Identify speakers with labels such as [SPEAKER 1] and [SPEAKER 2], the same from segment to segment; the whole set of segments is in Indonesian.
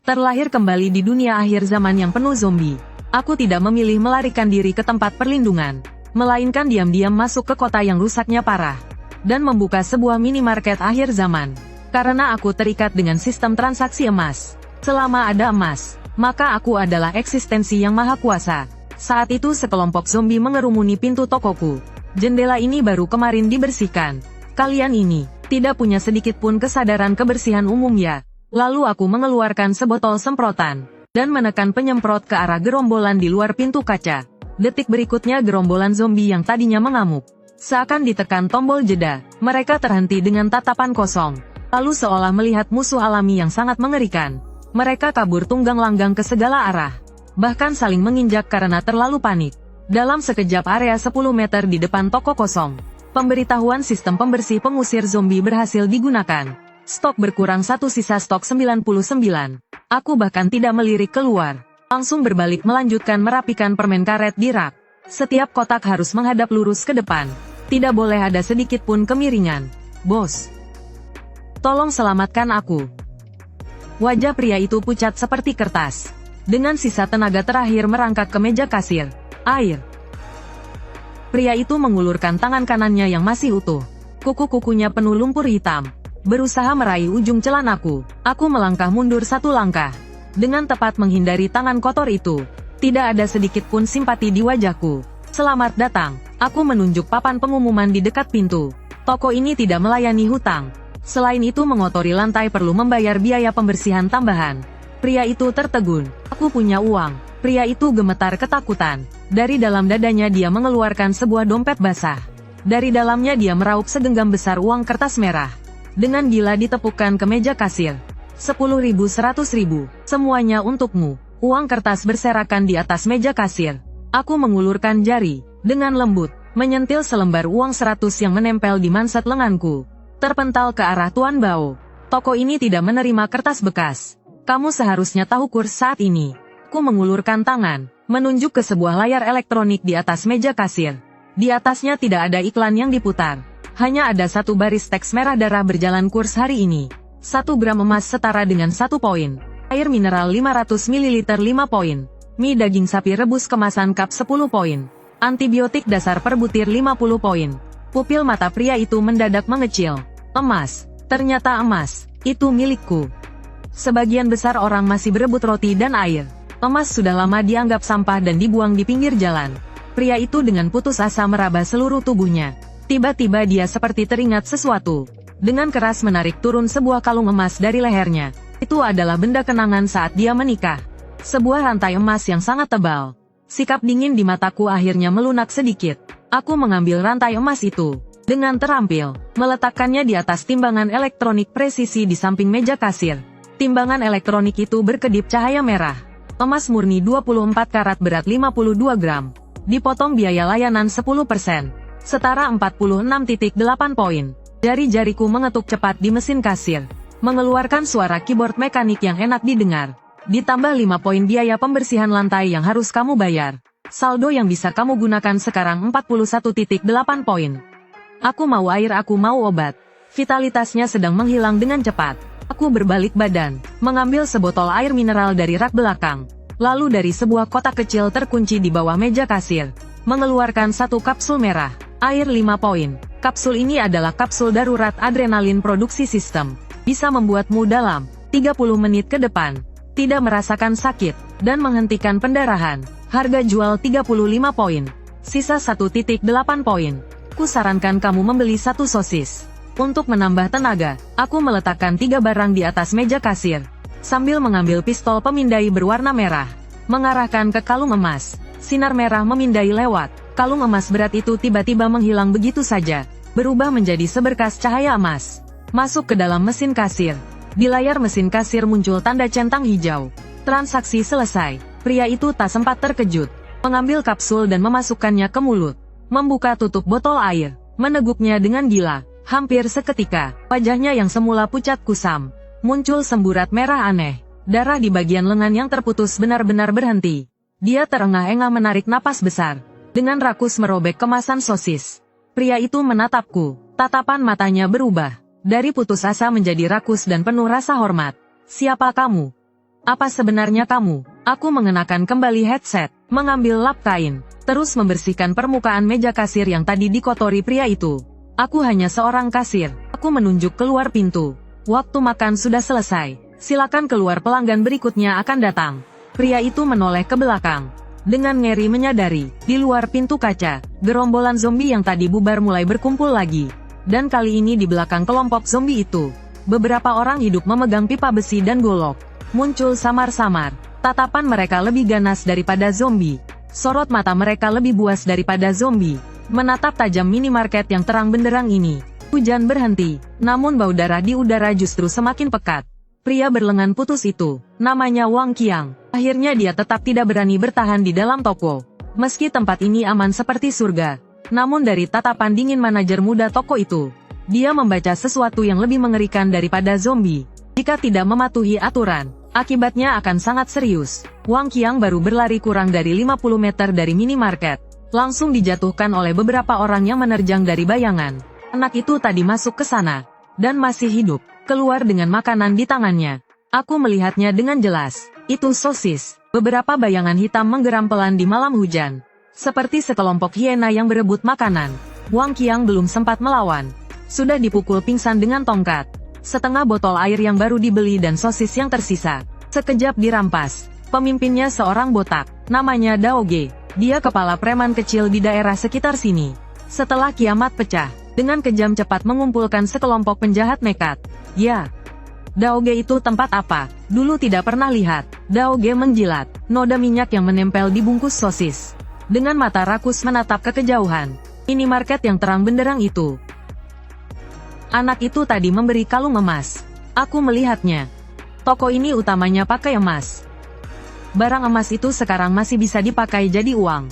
[SPEAKER 1] Terlahir kembali di dunia akhir zaman yang penuh zombie. Aku tidak memilih melarikan diri ke tempat perlindungan, melainkan diam-diam masuk ke kota yang rusaknya parah, dan membuka sebuah minimarket akhir zaman. Karena aku terikat dengan sistem transaksi emas. Selama ada emas, maka aku adalah eksistensi yang maha kuasa. Saat itu sekelompok zombie mengerumuni pintu tokoku. Jendela ini baru kemarin dibersihkan. Kalian ini tidak punya sedikit pun kesadaran kebersihan umum ya. Lalu aku mengeluarkan sebotol semprotan dan menekan penyemprot ke arah gerombolan di luar pintu kaca. Detik berikutnya gerombolan zombie yang tadinya mengamuk, seakan ditekan tombol jeda, mereka terhenti dengan tatapan kosong. Lalu seolah melihat musuh alami yang sangat mengerikan. Mereka kabur tunggang langgang ke segala arah, bahkan saling menginjak karena terlalu panik. Dalam sekejap area 10 meter di depan toko kosong, pemberitahuan sistem pembersih pengusir zombie berhasil digunakan. Stok berkurang 1, sisa stok 99. Aku bahkan tidak melirik keluar. Langsung berbalik melanjutkan merapikan permen karet di rak. Setiap kotak harus menghadap lurus ke depan. Tidak boleh ada sedikit pun kemiringan. Bos, tolong selamatkan aku. Wajah pria itu pucat seperti kertas. Dengan sisa tenaga terakhir merangkak ke meja kasir. Air. Pria itu mengulurkan tangan kanannya yang masih utuh. Kuku-kukunya penuh lumpur hitam. Berusaha meraih ujung celanaku. Aku melangkah mundur 1 langkah. Dengan tepat menghindari tangan kotor itu. Tidak ada sedikit pun simpati di wajahku. Selamat datang. Aku menunjuk papan pengumuman di dekat pintu. Toko ini tidak melayani hutang. Selain itu mengotori lantai perlu membayar biaya pembersihan tambahan. Pria itu tertegun. Aku punya uang. Pria itu gemetar ketakutan. Dari dalam dadanya dia mengeluarkan sebuah dompet basah. Dari dalamnya dia meraup segenggam besar uang kertas merah. Dengan gila ditepukkan ke meja kasir. 10.000, 100.000, semuanya untukmu. Uang kertas berserakan di atas meja kasir. Aku mengulurkan jari, dengan lembut, menyentil selembar uang 100 yang menempel di manset lenganku. Terpental ke arah Tuan Bao. Toko ini tidak menerima kertas bekas. Kamu seharusnya tahu kurs saat ini. Aku mengulurkan tangan, menunjuk ke sebuah layar elektronik di atas meja kasir. Di atasnya tidak ada iklan yang diputar. Hanya ada satu baris teks merah darah berjalan kurs hari ini. 1 gram emas setara dengan 1 poin. Air mineral 500 ml 5 poin. Mie daging sapi rebus kemasan cup 10 poin. Antibiotik dasar per butir 50 poin. Pupil mata pria itu mendadak mengecil. Emas. Ternyata emas. Itu milikku. Sebagian besar orang masih berebut roti dan air. Emas sudah lama dianggap sampah dan dibuang di pinggir jalan. Pria itu dengan putus asa meraba seluruh tubuhnya. Tiba-tiba dia seperti teringat sesuatu. Dengan keras menarik turun sebuah kalung emas dari lehernya. Itu adalah benda kenangan saat dia menikah. Sebuah rantai emas yang sangat tebal. Sikap dingin di mataku akhirnya melunak sedikit. Aku mengambil rantai emas itu. Dengan terampil, meletakkannya di atas timbangan elektronik presisi di samping meja kasir. Timbangan elektronik itu berkedip cahaya merah. Emas murni 24 karat berat 52 gram. Dipotong biaya layanan 10%. Setara 46.8 poin. Jari-jariku mengetuk cepat di mesin kasir. Mengeluarkan suara keyboard mekanik yang enak didengar. Ditambah 5 poin biaya pembersihan lantai yang harus kamu bayar. Saldo yang bisa kamu gunakan sekarang 41.8 poin. Aku mau air, aku mau obat. Vitalitasnya sedang menghilang dengan cepat. Aku berbalik badan, mengambil sebotol air mineral dari rak belakang. Lalu dari sebuah kotak kecil terkunci di bawah meja kasir. Mengeluarkan 1 kapsul merah. Air 5 poin. Kapsul ini adalah kapsul darurat adrenalin produksi sistem. Bisa membuatmu dalam 30 menit ke depan tidak merasakan sakit dan menghentikan pendarahan. Harga jual 35 poin. Sisa 1.8 poin. Kusarankan kamu membeli 1 sosis. Untuk menambah tenaga, aku meletakkan 3 barang di atas meja kasir. Sambil mengambil pistol pemindai berwarna merah. Mengarahkan ke kalung emas. Sinar merah memindai lewat. Kalung emas berat itu tiba-tiba menghilang begitu saja. Berubah menjadi seberkas cahaya emas. Masuk ke dalam mesin kasir. Di layar mesin kasir muncul tanda centang hijau. Transaksi selesai. Pria itu tak sempat terkejut. Mengambil kapsul dan memasukkannya ke mulut. Membuka tutup botol air. Meneguknya dengan gila. Hampir seketika, wajahnya yang semula pucat kusam. Muncul semburat merah aneh. Darah di bagian lengan yang terputus benar-benar berhenti. Dia terengah-engah menarik napas besar. Dengan rakus merobek kemasan sosis. Pria itu menatapku. Tatapan matanya berubah. Dari putus asa menjadi rakus dan penuh rasa hormat. Siapa kamu? Apa sebenarnya kamu? Aku mengenakan kembali headset, mengambil lap kain, terus membersihkan permukaan meja kasir yang tadi dikotori pria itu. Aku hanya seorang kasir. Aku menunjuk keluar pintu. Waktu makan sudah selesai. Silakan keluar, pelanggan berikutnya akan datang. Pria itu menoleh ke belakang. Dengan ngeri menyadari, di luar pintu kaca, gerombolan zombie yang tadi bubar mulai berkumpul lagi. Dan kali ini di belakang kelompok zombie itu, beberapa orang hidup memegang pipa besi dan golok. Muncul samar-samar. Tatapan mereka lebih ganas daripada zombie. Sorot mata mereka lebih buas daripada zombie. Menatap tajam minimarket yang terang benderang ini. Hujan berhenti, namun bau darah di udara justru semakin pekat. Pria berlengan putus itu, namanya Wang Qiang. Akhirnya dia tetap tidak berani bertahan di dalam toko. Meski tempat ini aman seperti surga, namun dari tatapan dingin manajer muda toko itu, dia membaca sesuatu yang lebih mengerikan daripada zombie. Jika tidak mematuhi aturan, akibatnya akan sangat serius. Wang Qiang baru berlari kurang dari 50 meter dari minimarket. Langsung dijatuhkan oleh beberapa orang yang menerjang dari bayangan. Anak itu tadi masuk ke sana. Dan masih hidup. Keluar dengan makanan di tangannya. Aku melihatnya dengan jelas. Itu sosis. Beberapa bayangan hitam menggeram pelan di malam hujan. Seperti sekelompok hiena yang berebut makanan. Wang Qiang belum sempat melawan. Sudah dipukul pingsan dengan tongkat. Setengah botol air yang baru dibeli dan sosis yang tersisa. Sekejap dirampas. Pemimpinnya seorang botak. Namanya Daoge. Dia kepala preman kecil di daerah sekitar sini. Setelah kiamat pecah, dengan kejam cepat mengumpulkan sekelompok penjahat nekat. Ya. Daoge itu tempat apa? Dulu tidak pernah lihat. Daoge menjilat noda minyak yang menempel di bungkus sosis. Dengan mata rakus menatap ke kejauhan. Minimarket yang terang benderang itu. Anak itu tadi memberi kalung emas. Aku melihatnya. Toko ini utamanya pakai emas. Barang emas itu sekarang masih bisa dipakai jadi uang.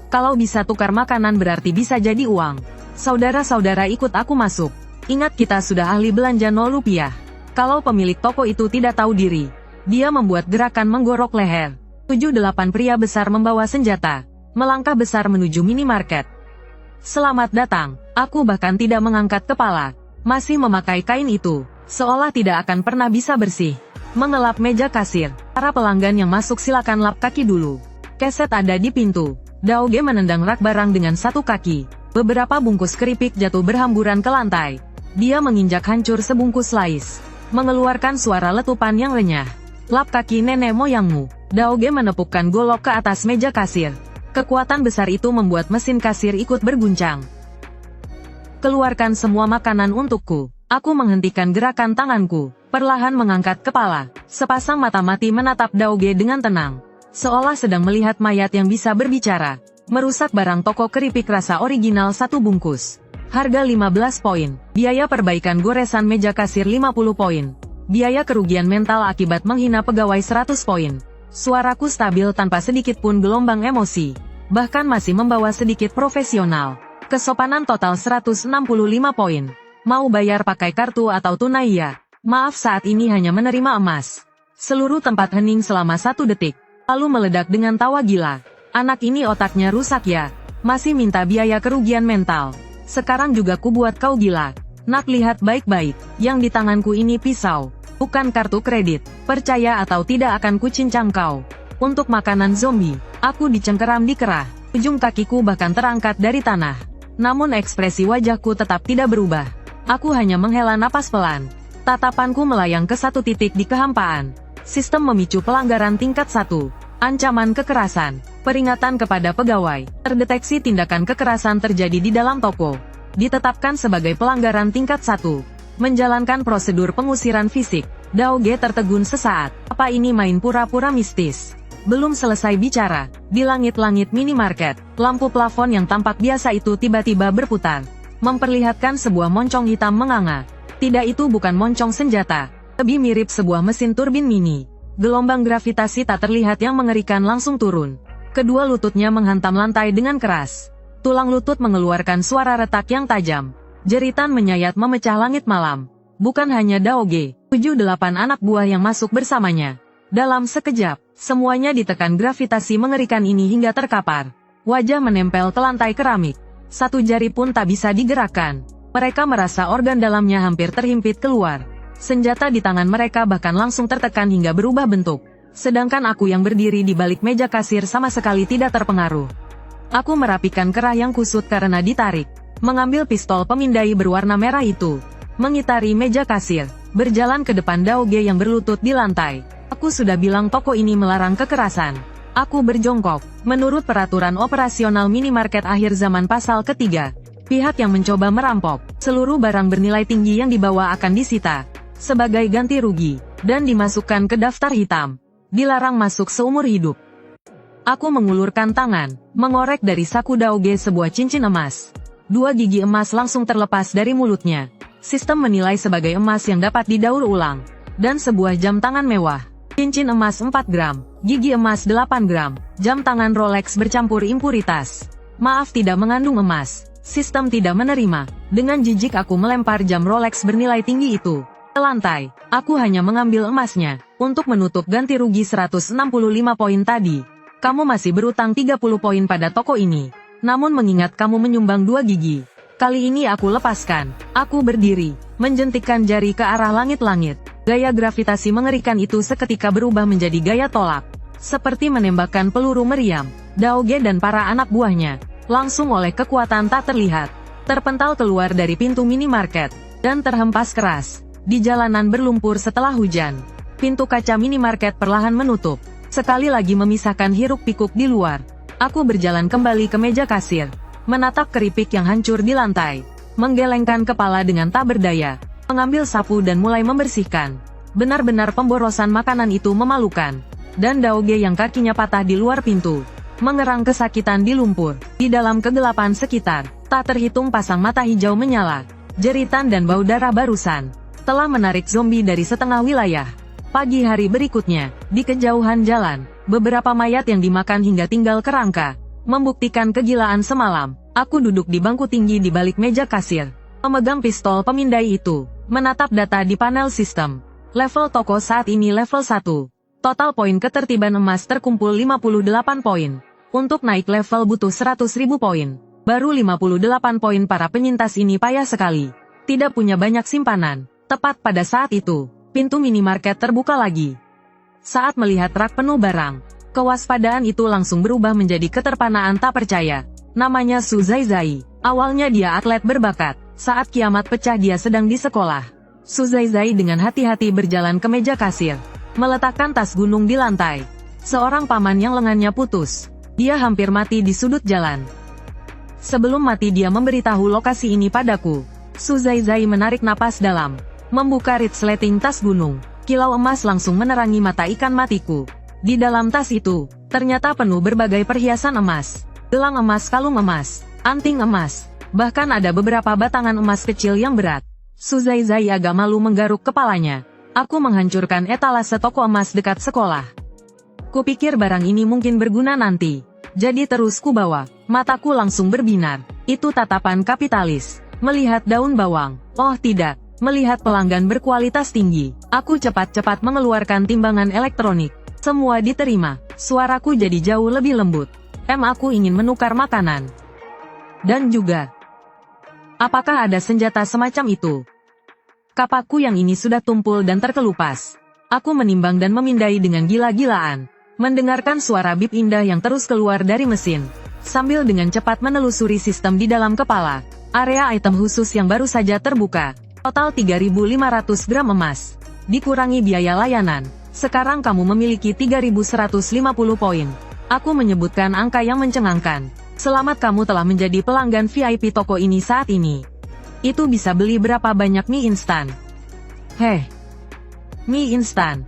[SPEAKER 1] Kalau bisa tukar makanan berarti bisa jadi uang. Saudara-saudara ikut aku masuk. Ingat kita sudah ahli belanja 0 rupiah. Kalau pemilik toko itu tidak tahu diri, dia membuat gerakan menggorok leher. 7-8 pria besar membawa senjata, melangkah besar menuju minimarket. Selamat datang. Aku bahkan tidak mengangkat kepala. Masih memakai kain itu, seolah tidak akan pernah bisa bersih. Mengelap meja kasir. Para pelanggan yang masuk silakan lap kaki dulu. Keset ada di pintu. Daoge menendang rak barang dengan satu kaki. Beberapa bungkus keripik jatuh berhamburan ke lantai. Dia menginjak hancur sebungkus lais. Mengeluarkan suara letupan yang renyah. Lap kaki nenek moyangmu. Daoge menepukkan golok ke atas meja kasir. Kekuatan besar itu membuat mesin kasir ikut berguncang. Keluarkan semua makanan untukku. Aku menghentikan gerakan tanganku. Perlahan mengangkat kepala. Sepasang mata mati menatap Daoge dengan tenang. Seolah sedang melihat mayat yang bisa berbicara. Merusak barang toko keripik rasa original 1 bungkus. Harga 15 poin. Biaya perbaikan goresan meja kasir 50 poin. Biaya kerugian mental akibat menghina pegawai 100 poin. Suaraku stabil tanpa sedikit pun gelombang emosi. Bahkan masih membawa sedikit profesional. Kesopanan total 165 poin. Mau bayar pakai kartu atau tunai ya? Maaf, saat ini hanya menerima emas. Seluruh tempat hening selama 1 detik. Lalu meledak dengan tawa gila. Anak ini otaknya rusak ya. Masih minta biaya kerugian mental. Sekarang juga ku buat kau gila. Nak, lihat baik-baik. Yang di tanganku ini pisau. Bukan kartu kredit. Percaya atau tidak akan ku cincang kau. Untuk makanan zombie, aku dicengkeram di kerah. Ujung kakiku bahkan terangkat dari tanah. Namun ekspresi wajahku tetap tidak berubah. Aku hanya menghela napas pelan. Tatapanku melayang ke satu titik di kehampaan. Sistem memicu pelanggaran tingkat 1. Ancaman kekerasan. Peringatan kepada pegawai. Terdeteksi tindakan kekerasan terjadi di dalam toko. Ditetapkan sebagai pelanggaran tingkat 1. Menjalankan prosedur pengusiran fisik. Daoge tertegun sesaat. Apa ini main pura-pura mistis? Belum selesai bicara, di langit-langit minimarket, lampu plafon yang tampak biasa itu tiba-tiba berputar. Memperlihatkan sebuah moncong hitam menganga. Tidak, itu bukan moncong senjata. Lebih mirip sebuah mesin turbin mini. Gelombang gravitasi tak terlihat yang mengerikan langsung turun. Kedua lututnya menghantam lantai dengan keras. Tulang lutut mengeluarkan suara retak yang tajam. Jeritan menyayat memecah langit malam. Bukan hanya Daoge, 7-8 anak buah yang masuk bersamanya. Dalam sekejap, semuanya ditekan gravitasi mengerikan ini hingga terkapar. Wajah menempel ke lantai keramik. 1 jari pun tak bisa digerakkan. Mereka merasa organ dalamnya hampir terhimpit keluar. Senjata di tangan mereka bahkan langsung tertekan hingga berubah bentuk. Sedangkan aku yang berdiri di balik meja kasir sama sekali tidak terpengaruh. Aku merapikan kerah yang kusut karena ditarik. Mengambil pistol pemindai berwarna merah itu. Mengitari meja kasir. Berjalan ke depan Daoge yang berlutut di lantai. Aku sudah bilang toko ini melarang kekerasan. Aku berjongkok. Menurut peraturan operasional minimarket akhir zaman pasal ketiga, pihak yang mencoba merampok, seluruh barang bernilai tinggi yang dibawa akan disita sebagai ganti rugi, dan dimasukkan ke daftar hitam. Dilarang masuk seumur hidup. Aku mengulurkan tangan, mengorek dari saku Daoge sebuah cincin emas. 2 gigi emas langsung terlepas dari mulutnya. Sistem menilai sebagai emas yang dapat didaur ulang. Dan sebuah jam tangan mewah. Cincin emas 4 gram, gigi emas 8 gram, jam tangan Rolex bercampur impuritas. Maaf, tidak mengandung emas. Sistem tidak menerima. Dengan jijik aku melempar jam Rolex bernilai tinggi itu ke lantai. Aku hanya mengambil emasnya untuk menutup ganti rugi 165 poin tadi. Kamu masih berutang 30 poin pada toko ini. Namun mengingat kamu menyumbang 2 gigi, kali ini aku lepaskan. Aku berdiri, menjentikkan jari ke arah langit-langit. Gaya gravitasi mengerikan itu seketika berubah menjadi gaya tolak. Seperti menembakkan peluru meriam. Daoge dan para anak buahnya langsung oleh kekuatan tak terlihat, terpental keluar dari pintu minimarket, dan terhempas keras di jalanan berlumpur setelah hujan. Pintu kaca minimarket perlahan menutup, sekali lagi memisahkan hiruk-pikuk di luar. Aku berjalan kembali ke meja kasir, menatap keripik yang hancur di lantai, menggelengkan kepala dengan tak berdaya, mengambil sapu dan mulai membersihkan. Benar-benar pemborosan makanan itu memalukan. Dan Daoge yang kakinya patah di luar pintu, mengerang kesakitan di lumpur. Di dalam kegelapan sekitar, tak terhitung pasang mata hijau menyala. Jeritan dan bau darah barusan telah menarik zombie dari setengah wilayah. Pagi hari berikutnya, di kejauhan jalan, beberapa mayat yang dimakan hingga tinggal kerangka, membuktikan kegilaan semalam. Aku duduk di bangku tinggi di balik meja kasir, memegang pistol pemindai itu, menatap data di panel sistem. Level toko saat ini level 1. Total poin ketertiban emas terkumpul 58 poin. Untuk naik level butuh 100.000 poin. Baru 58 poin. Para penyintas ini payah sekali. Tidak punya banyak simpanan. Tepat pada saat itu, pintu minimarket terbuka lagi. Saat melihat rak penuh barang, kewaspadaan itu langsung berubah menjadi keterpanaan tak percaya. Namanya Su Zaizai. Awalnya dia atlet berbakat. Saat kiamat pecah dia sedang di sekolah. Su Zaizai dengan hati-hati berjalan ke meja kasir, meletakkan tas gunung di lantai. Seorang paman yang lengannya putus. Dia hampir mati di sudut jalan. Sebelum mati dia memberitahu lokasi ini padaku. Su Zaizai menarik napas dalam, membuka resleting tas gunung. Kilau emas langsung menerangi mata ikan matiku. Di dalam tas itu, ternyata penuh berbagai perhiasan emas. Gelang emas, kalung emas, anting emas. Bahkan ada beberapa batangan emas kecil yang berat. Su Zaizai agak malu menggaruk kepalanya. Aku menghancurkan etalase toko emas dekat sekolah. Kupikir barang ini mungkin berguna nanti. Jadi terus kubawa. Mataku langsung berbinar. Itu tatapan kapitalis. Melihat daun bawang. Oh tidak. Melihat pelanggan berkualitas tinggi. Aku cepat-cepat mengeluarkan timbangan elektronik. Semua diterima. Suaraku jadi jauh lebih lembut. Aku ingin menukar makanan. Dan juga, apakah ada senjata semacam itu? Kapakku yang ini sudah tumpul dan terkelupas. Aku menimbang dan memindai dengan gila-gilaan. Mendengarkan suara bip indah yang terus keluar dari mesin. Sambil dengan cepat menelusuri sistem di dalam kepala. Area item khusus yang baru saja terbuka. Total 3.500 gram emas. Dikurangi biaya layanan. Sekarang kamu memiliki 3.150 poin. Aku menyebutkan angka yang mencengangkan. Selamat, kamu telah menjadi pelanggan VIP toko ini saat ini. Itu bisa beli berapa banyak mie instan? Mie instan.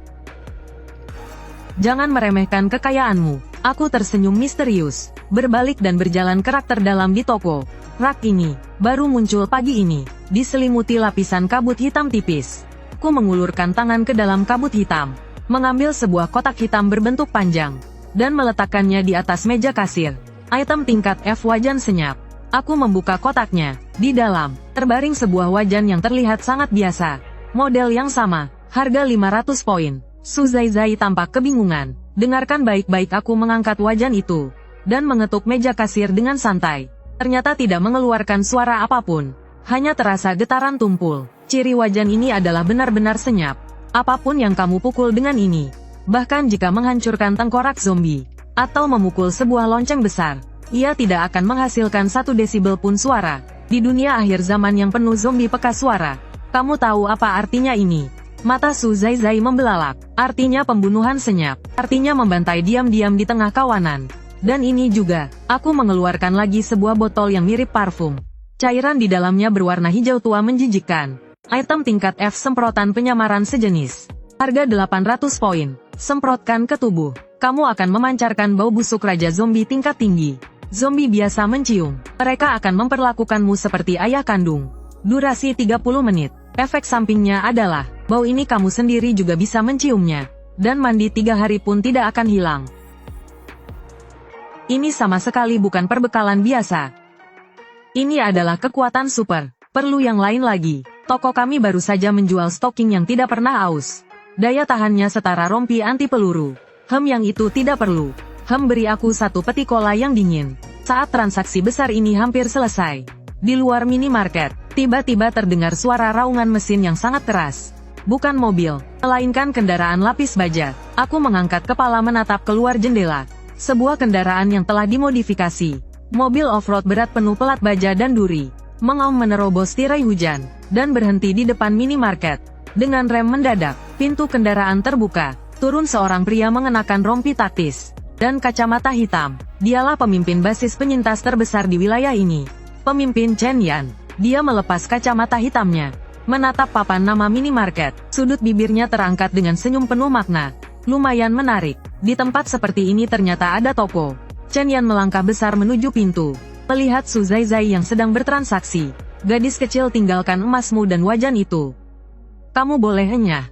[SPEAKER 1] Jangan meremehkan kekayaanmu. Aku tersenyum misterius, berbalik dan berjalan ke rak terdalam di toko. Rak ini, baru muncul pagi ini, diselimuti lapisan kabut hitam tipis. Aku mengulurkan tangan ke dalam kabut hitam, mengambil sebuah kotak hitam berbentuk panjang, dan meletakkannya di atas meja kasir. Item tingkat F, wajan senyap. Aku membuka kotaknya. Di dalam, terbaring sebuah wajan yang terlihat sangat biasa. Model yang sama, harga 500 poin. Su Zaizai tampak kebingungan. Dengarkan baik-baik, aku mengangkat wajan itu, dan mengetuk meja kasir dengan santai. Ternyata tidak mengeluarkan suara apapun. Hanya terasa getaran tumpul. Ciri wajan ini adalah benar-benar senyap. Apapun yang kamu pukul dengan ini, bahkan jika menghancurkan tengkorak zombie, atau memukul sebuah lonceng besar, ia tidak akan menghasilkan 1 desibel pun suara. Di dunia akhir zaman yang penuh zombie peka suara, kamu tahu apa artinya ini? Mata Su Zaizai membelalak. Artinya pembunuhan senyap. Artinya membantai diam-diam di tengah kawanan. Dan ini juga, aku mengeluarkan lagi sebuah botol yang mirip parfum. Cairan di dalamnya berwarna hijau tua menjijikkan. Item tingkat F semprotan penyamaran sejenis. Harga 800 poin. Semprotkan ke tubuh. Kamu akan memancarkan bau busuk raja zombie tingkat tinggi. Zombie biasa mencium. Mereka akan memperlakukanmu seperti ayah kandung. Durasi 30 menit. Efek sampingnya adalah, bau ini kamu sendiri juga bisa menciumnya. Dan mandi 3 hari pun tidak akan hilang. Ini sama sekali bukan perbekalan biasa. Ini adalah kekuatan super. Perlu yang lain lagi. Toko kami baru saja menjual stocking yang tidak pernah aus. Daya tahannya setara rompi anti peluru. Yang itu tidak perlu. Beri aku 1 peti cola yang dingin. Saat transaksi besar ini hampir selesai. Di luar minimarket, tiba-tiba terdengar suara raungan mesin yang sangat keras. Bukan mobil, melainkan kendaraan lapis baja. Aku mengangkat kepala menatap keluar jendela. Sebuah kendaraan yang telah dimodifikasi. Mobil off-road berat penuh pelat baja dan duri. Mengaum menerobos tirai hujan, dan berhenti di depan minimarket. Dengan rem mendadak, pintu kendaraan terbuka. Turun seorang pria mengenakan rompi taktis dan kacamata hitam. Dialah pemimpin basis penyintas terbesar di wilayah ini. Pemimpin Chen Yan. Dia melepas kacamata hitamnya, menatap papan nama minimarket. Sudut bibirnya terangkat dengan senyum penuh makna. Lumayan menarik. Di tempat seperti ini ternyata ada toko. Chen Yan melangkah besar menuju pintu. Melihat Su Zaizai yang sedang bertransaksi. Gadis kecil, tinggalkan emasmu dan wajan itu. Kamu boleh enyah.